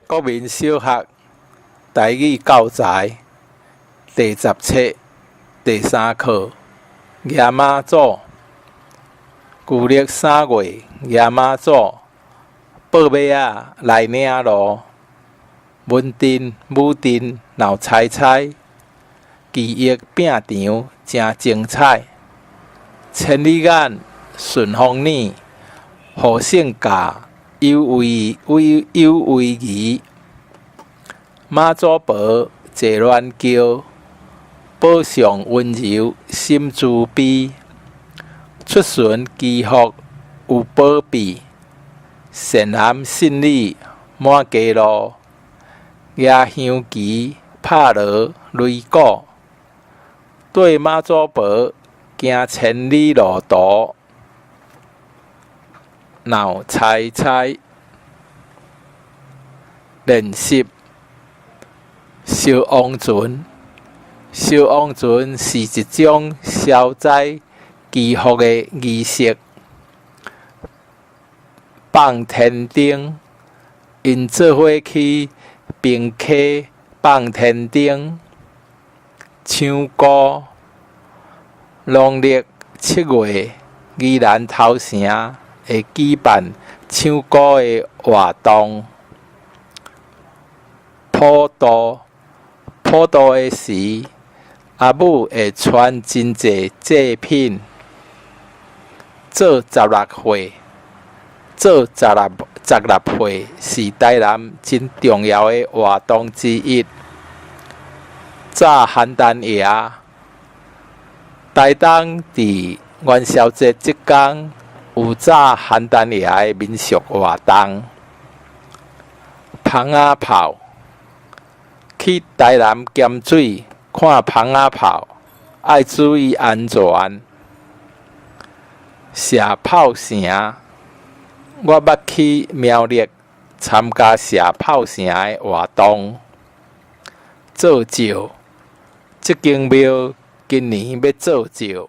国民小学台语教材第10册第3课夜妈祖。旧历3月夜妈祖，报马仔来领路，文镇武镇闹彩彩，技艺拼场真精彩。千里眼顺风耳，好性价有为义。妈祖婆坐鸾轿，宝上温柔心慈悲。出巡祈福有保庇，善言信理满街路。夜香旗拍锣擂鼓，对妈祖婆行千里路途。闹彩彩。练习烧王船。烧王船是一种消灾祈福的仪式。放天灯，因做伙去平溪放天灯。唱歌。农历7月宜兰头城会举办唱歌的活动。普渡的时，阿母会传真济祭品。做16岁，做16岁是台南真重要的活动之一。炸邯郸爷，台东伫元宵节即天有炸邯郸爷的民俗活动。蜂仔炮，去台南咸水看蜂仔炮，要注意安全。射炮声，我捌去苗栗参加射炮声的活动。做醮，这间庙今年要做醮。